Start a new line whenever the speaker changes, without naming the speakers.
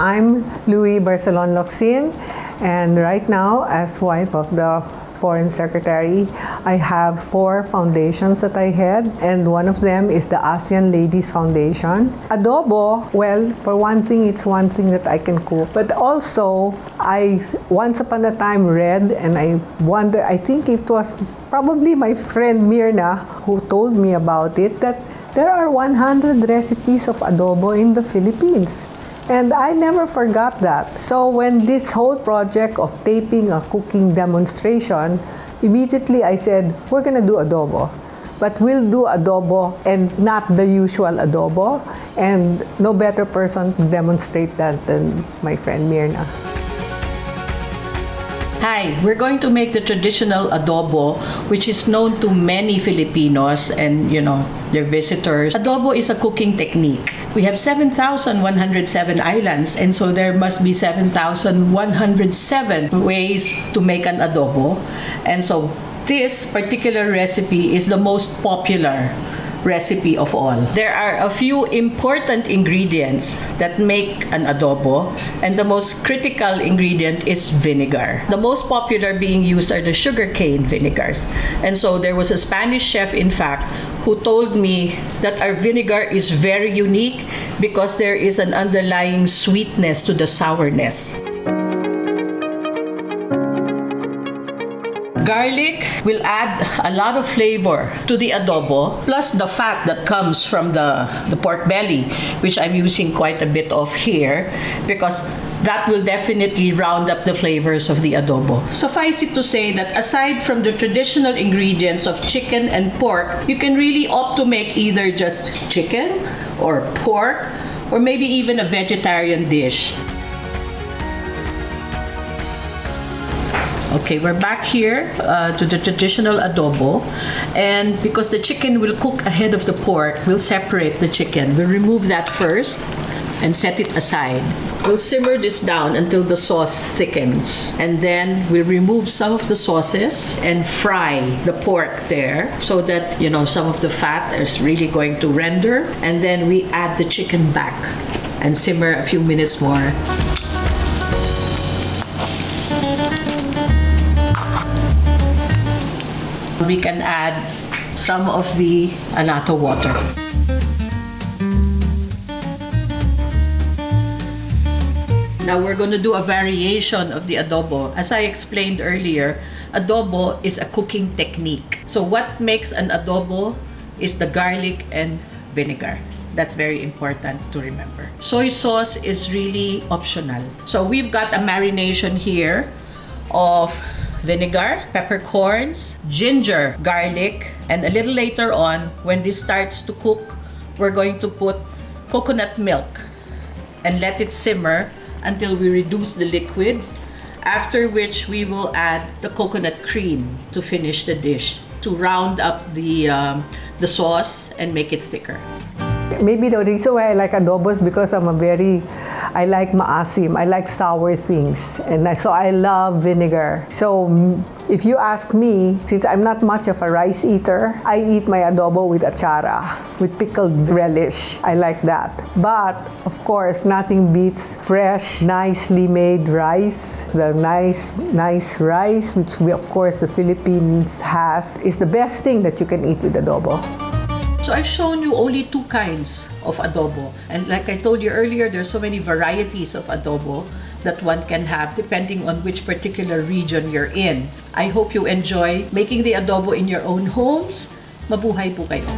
I'm Louie Barcelon-Locsin, and right now, as wife of the Foreign Secretary, I have 4 foundations that I head, and one of them is the ASEAN Ladies Foundation. Adobo, well, for one thing, it's one thing that I can cook, but also I once upon a time read, and I wonder, I think it was probably my friend Myrna who told me about it, that there are 100 recipes of adobo in the Philippines. And I never forgot that. So when this whole project of taping a cooking demonstration, immediately I said, we're gonna do adobo. But we'll do adobo and not the usual adobo. And no better person to demonstrate that than my friend Myrna.
Hi, we're going to make the traditional adobo, which is known to many Filipinos and, their visitors. Adobo is a cooking technique. We have 7,107 islands, and so there must be 7,107 ways to make an adobo. And so this particular recipe is the most popular recipe of all. There are a few important ingredients that make an adobo, and the most critical ingredient is vinegar. The most popular being used are the sugarcane vinegars. And so there was a Spanish chef, in fact, who told me that our vinegar is very unique because there is an underlying sweetness to the sourness. Garlic will add a lot of flavor to the adobo, plus the fat that comes from the pork belly, which I'm using quite a bit of here because that will definitely round up the flavors of the adobo. Suffice it to say that aside from the traditional ingredients of chicken and pork, you can really opt to make either just chicken or pork or maybe even a vegetarian dish. Okay, we're back here to the traditional adobo, and because the chicken will cook ahead of the pork, we'll separate the chicken. We'll remove that first and set it aside. We'll simmer this down until the sauce thickens, and then we'll remove some of the sauces and fry the pork there so that some of the fat is really going to render, and then we add the chicken back and simmer a few minutes more. We can add some of the annatto water. Now we're going to do a variation of the adobo. As I explained earlier, adobo is a cooking technique. So what makes an adobo is the garlic and vinegar. That's very important to remember. Soy sauce is really optional. So we've got a marination here of vinegar, peppercorns, ginger, garlic, and a little later on, when this starts to cook, we're going to put coconut milk and let it simmer until we reduce the liquid, after which we will add the coconut cream to finish the dish, to round up the sauce and make it thicker.
Maybe the reason why I like adobo is because I like maasim, I like sour things, and so I love vinegar. So if you ask me, since I'm not much of a rice eater, I eat my adobo with achara, with pickled relish. I like that. But of course, nothing beats fresh, nicely made rice. The nice rice, which of course the Philippines has, is the best thing that you can eat with adobo.
So I've shown you only 2 kinds of adobo. And like I told you earlier, there's so many varieties of adobo that one can have depending on which particular region you're in. I hope you enjoy making the adobo in your own homes. Mabuhay po kayo!